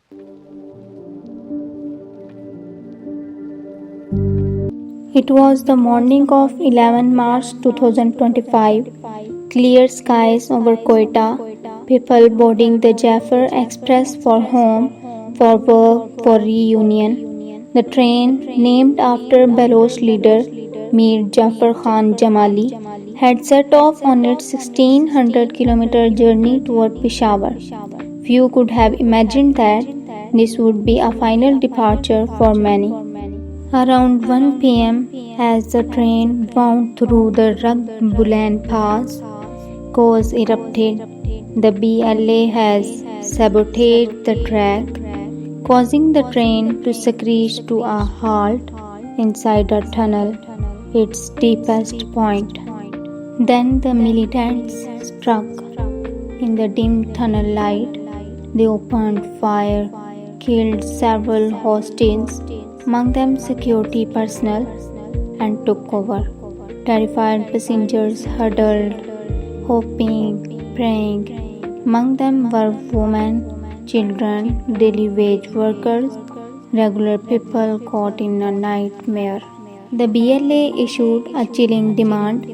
It was the morning of 11 March 2025. Clear skies over Quetta, people boarding the Jaffar Express for home, for work, for reunion. The train, named after Baloch leader Mir Jaffar Khan Jamali, had set off on its 1600-kilometer journey toward Peshawar. Few could have imagined that this would be a final departure for many. Around 1 pm, as the train wound through the Rug Bulan Pass, cause erupted. The BLA has sabotaged the track, causing the train to screech to a halt inside a tunnel, its deepest point. Then the militants struck. In the dim tunnel light, they opened fire, killed several hostages, among them security personnel, and took over. Terrified passengers huddled, hoping, praying. Among them were women, children, daily wage workers, regular people caught in a nightmare. The BLA issued a chilling demand: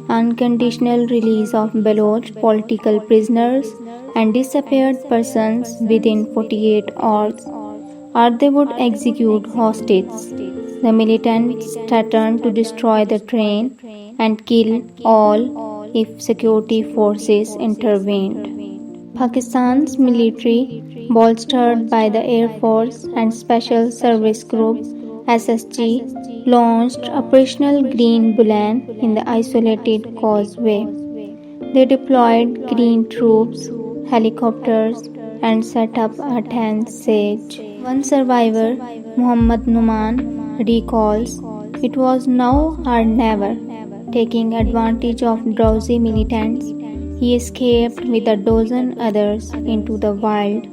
unconditional release of Baloch political prisoners and disappeared persons within 48 hours, or they would execute hostages. The militants threatened to destroy the train and kill all if security forces intervened. Pakistan's military, bolstered by the Air Force and Special Service Group (SSG), launched Operational Green Bulan in the isolated causeway. They deployed green troops, helicopters, and set up a tense siege. One survivor, Muhammad Numan, recalls, "It was now or never." Taking advantage of drowsy militants, he escaped with a dozen others into the wild.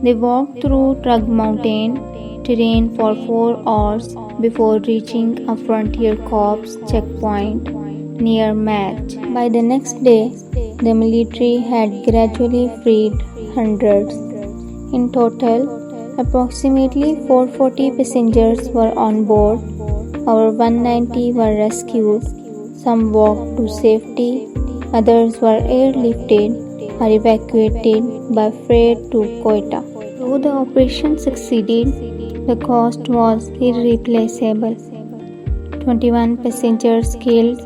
They walked through Rug Mountain terrain for 4 hours before reaching a frontier corps checkpoint near Match. By the next day, the military had gradually freed hundreds. In total, approximately 440 passengers were on board. Over 190 were rescued. Some walked to safety, others were airlifted or evacuated by freight to Quetta. Though the operation succeeded, the cost was irreplaceable. 21 passengers killed,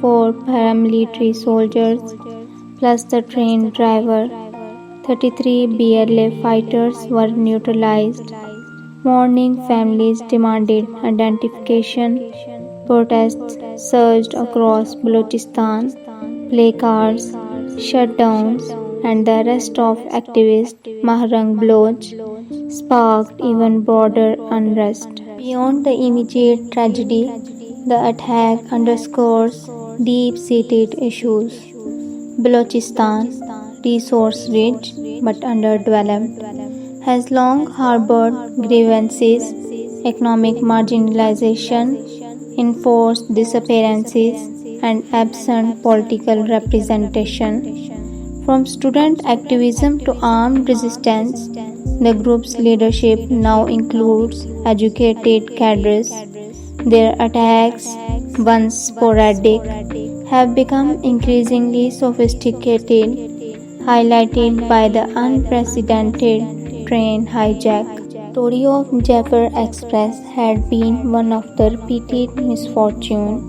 4 paramilitary soldiers, plus the train driver. 33 BLA fighters were neutralized. Mourning families demanded identification. Protests surged across Balochistan. Placards, shutdowns, and the arrest of activist Mahrang Baloch sparked even broader unrest. Beyond the immediate tragedy, the attack underscores deep-seated issues. Balochistan, resource-rich but underdeveloped, has long harbored grievances: economic marginalization, enforced disappearances, and absent political representation. From student activism to armed resistance, the group's leadership now includes educated cadres. Their attacks, once sporadic, have become increasingly sophisticated, highlighted by the unprecedented train hijack. The story of Jaffar Express had been one of the repeated misfortunes.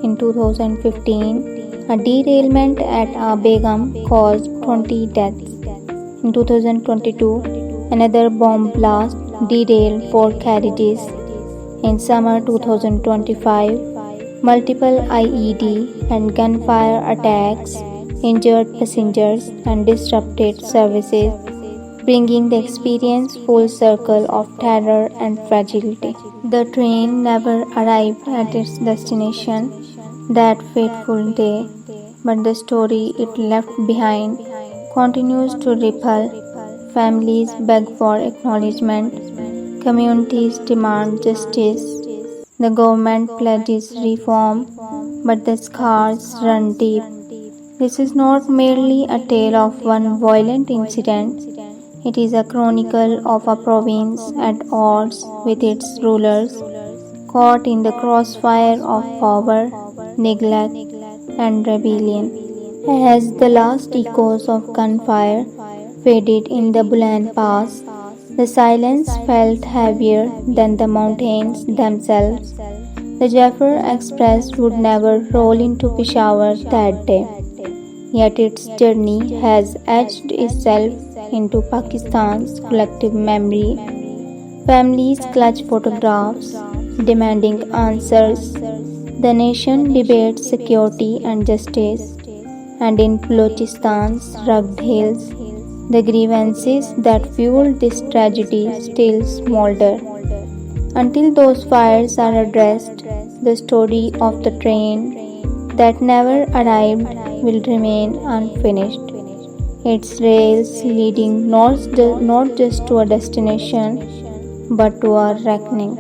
In 2015, a derailment at a Begum caused 20 deaths. In 2022, another bomb blast derailed 4 carriages. In summer 2025, multiple IED and gunfire attacks injured passengers and disrupted services, bringing the experience full circle of terror and fragility. The train never arrived at its destination that fateful day, but the story it left behind continues to ripple. Families beg for acknowledgement, communities demand justice, the government pledges reform, but the scars run deep. This is not merely a tale of one violent incident, It is a chronicle of a province at odds with its rulers, caught in the crossfire of power, neglect, and rebellion. As the last echoes of gunfire faded in the Bulan Pass, the silence felt heavier than the mountains themselves. The Jaffar Express would never roll into Peshawar that day, yet its journey has etched itself into Pakistan's collective memory. Families clutch photographs, demanding answers. The nation debates security and justice, and in Balochistan's rugged hills, the grievances that fueled this tragedy still smolder. Until those fires are addressed, the story of the train that never arrived will remain unfinished. Its rails leading not just to a destination but to a reckoning.